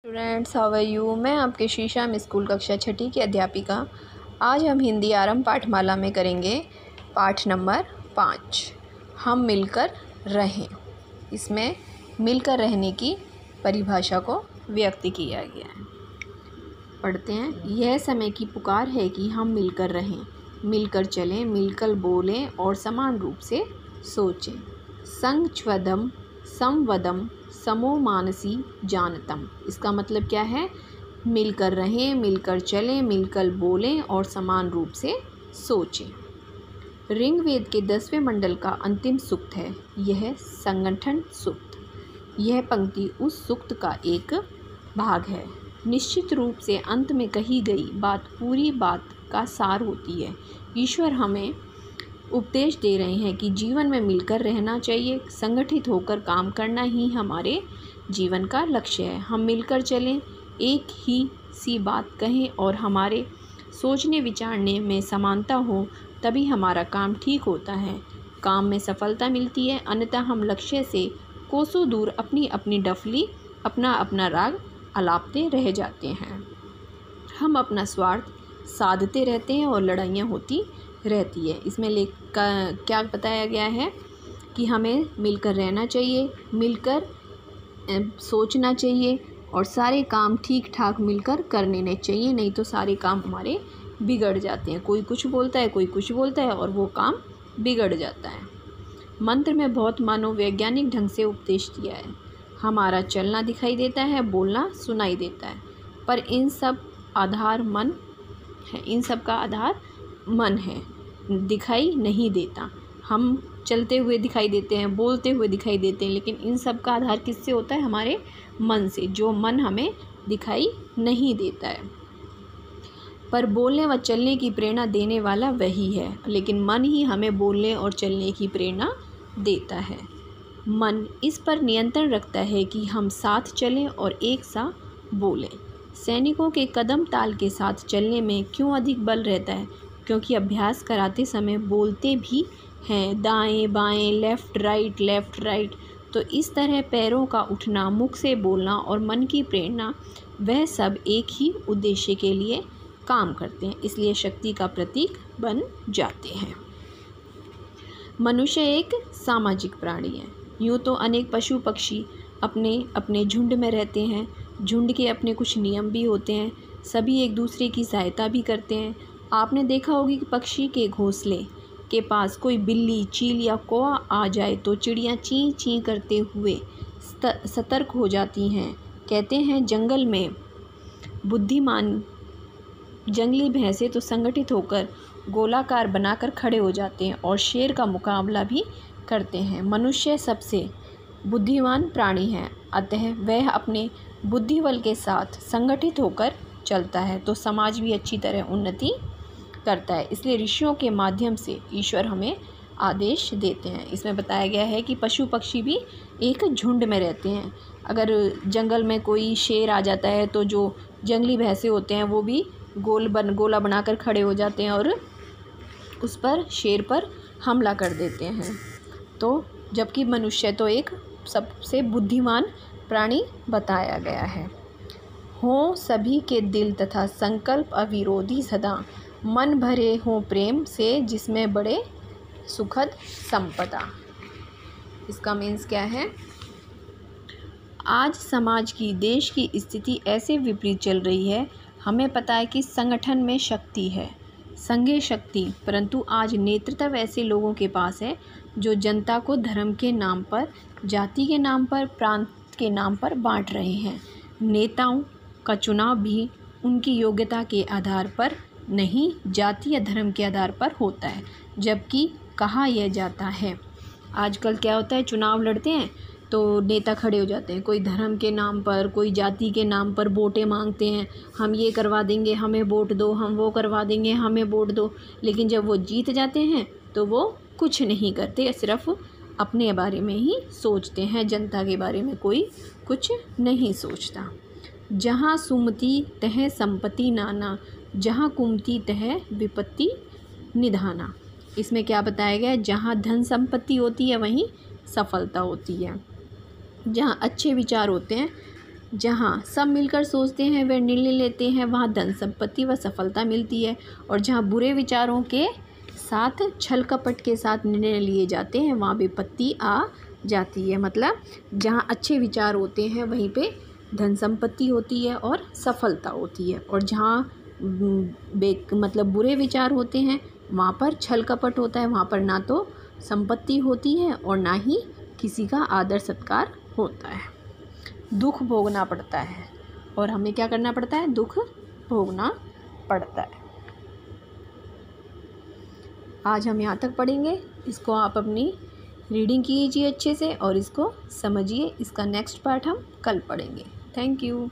Students, how are you. मैं आपके शीशा में स्कूल कक्षा छठी की अध्यापिका। आज हम हिंदी आरंभ पाठमाला में करेंगे पाठ नंबर 5, हम मिलकर रहें। इसमें मिलकर रहने की परिभाषा को व्यक्त किया गया है। पढ़ते हैं। यह समय की पुकार है कि हम मिलकर रहें, मिलकर चलें, मिलकर बोलें और समान रूप से सोचें। संगच्छ्वदम संवदम समो मानसी जानतम। इसका मतलब क्या है? मिलकर रहें, मिलकर चलें, मिलकर बोलें और समान रूप से सोचें। ऋग्वेद के 10वें मंडल का अंतिम सूक्त है यह संगठन सूक्त। यह पंक्ति उस सूक्त का एक भाग है। निश्चित रूप से अंत में कही गई बात पूरी बात का सार होती है। ईश्वर हमें उपदेश दे रहे हैं कि जीवन में मिलकर रहना चाहिए, संगठित होकर काम करना ही हमारे जीवन का लक्ष्य है। हम मिलकर चलें, एक ही सी बात कहें और हमारे सोचने विचारने में समानता हो, तभी हमारा काम ठीक होता है, काम में सफलता मिलती है। अन्यथा हम लक्ष्य से कोसों दूर अपनी अपनी डफली, अपना अपना राग अलापते रह जाते हैं। हम अपना स्वार्थ साधते रहते हैं और लड़ाइयाँ होती रहती है। इसमें क्या बताया गया है कि हमें मिलकर रहना चाहिए, मिलकर सोचना चाहिए और सारे काम ठीक ठाक मिलकर करने चाहिए, नहीं तो सारे काम हमारे बिगड़ जाते हैं। कोई कुछ बोलता है, कोई कुछ बोलता है और वो काम बिगड़ जाता है। मंत्र में बहुत मनोवैज्ञानिक ढंग से उपदेश दिया है। हमारा चलना दिखाई देता है, बोलना सुनाई देता है, पर इन सब आधार मन है, इन सब का आधार मन है, दिखाई नहीं देता। हम चलते हुए दिखाई देते हैं, बोलते हुए दिखाई देते हैं, लेकिन इन सब का आधार किससे होता है? हमारे मन से, जो मन हमें दिखाई नहीं देता है। पर बोलने व चलने की प्रेरणा देने वाला वही है, लेकिन मन ही हमें बोलने और चलने की प्रेरणा देता है। मन इस पर नियंत्रण रखता है कि हम साथ चलें और एक सा बोलें। सैनिकों के कदम ताल के साथ चलने में क्यों अधिक बल रहता है? क्योंकि अभ्यास कराते समय बोलते भी हैं दाएं बाएं, लेफ़्ट राइट। तो इस तरह पैरों का उठना, मुख से बोलना और मन की प्रेरणा, वह सब एक ही उद्देश्य के लिए काम करते हैं, इसलिए शक्ति का प्रतीक बन जाते हैं। मनुष्य एक सामाजिक प्राणी है। यूँ तो अनेक पशु पक्षी अपने अपने झुंड में रहते हैं। झुंड के अपने कुछ नियम भी होते हैं। सभी एक दूसरे की सहायता भी करते हैं। आपने देखा होगा कि पक्षी के घोंसले के पास कोई बिल्ली, चील या कौवा आ जाए तो चिड़ियाँ चीं चीं करते हुए सतर्क हो जाती हैं। कहते हैं जंगल में बुद्धिमान जंगली भैंसे तो संगठित होकर गोलाकार बनाकर खड़े हो जाते हैं और शेर का मुकाबला भी करते हैं। मनुष्य सबसे बुद्धिमान प्राणी है, अतः वह अपने बुद्धिबल के साथ संगठित होकर चलता है तो समाज भी अच्छी तरह उन्नति करता है। इसलिए ऋषियों के माध्यम से ईश्वर हमें आदेश देते हैं। इसमें बताया गया है कि पशु पक्षी भी एक झुंड में रहते हैं। अगर जंगल में कोई शेर आ जाता है तो जो जंगली भैंसे होते हैं वो भी गोला बनाकर खड़े हो जाते हैं और उस पर, शेर पर हमला कर देते हैं। तो जबकि मनुष्य तो एक सबसे बुद्धिमान प्राणी बताया गया है। हों सभी के दिल तथा संकल्प अविरोधी सदा, मन भरे हों प्रेम से जिसमें बड़े सुखद संपदा। इसका मीन्स क्या है? आज समाज की, देश की स्थिति ऐसे विपरीत चल रही है। हमें पता है कि संगठन में शक्ति है, संघे शक्ति, परंतु आज नेतृत्व ऐसे लोगों के पास है जो जनता को धर्म के नाम पर, जाति के नाम पर, प्रांत के नाम पर बांट रहे हैं। नेताओं का चुनाव भी उनकी योग्यता के आधार पर नहीं, जाति या धर्म के आधार पर होता है। जबकि कहा यह जाता है, आजकल क्या होता है, चुनाव लड़ते हैं तो नेता खड़े हो जाते हैं, कोई धर्म के नाम पर, कोई जाति के नाम पर वोटें मांगते हैं। हम ये करवा देंगे, हमें वोट दो, हम वो करवा देंगे, हमें वोट दो। लेकिन जब वो जीत जाते हैं तो वो कुछ नहीं करते, सिर्फ अपने बारे में ही सोचते हैं, जनता के बारे में कोई कुछ नहीं सोचता। जहाँ सुमति तह संपत्ति नाना, जहाँ कुमति तह विपत्ति निधाना। इसमें क्या बताया गया है? जहाँ धन संपत्ति होती है वहीं सफलता होती है। जहाँ अच्छे विचार होते हैं जहाँ सब मिलकर सोचते हैं व निर्णय लेते हैं वहाँ धन संपत्ति व सफलता मिलती है, और जहाँ बुरे विचारों के साथ छल कपट के साथ निर्णय लिए जाते हैं वहाँ विपत्ति आ जाती है। मतलब जहाँ अच्छे विचार होते हैं वहीं पे धन संपत्ति होती है और सफलता होती है, और जहाँ मतलब बुरे विचार होते हैं वहाँ पर छल कपट होता है, वहाँ पर ना तो संपत्ति होती है और ना ही किसी का आदर सत्कार होता है। दुख भोगना पड़ता है, और हमें क्या करना पड़ता है? दुख भोगना पड़ता है। आज हम यहाँ तक पढ़ेंगे, इसको आप अपनी रीडिंग कीजिए अच्छे से और इसको समझिए। इसका नेक्स्ट पार्ट हम कल पढ़ेंगे। Thank you.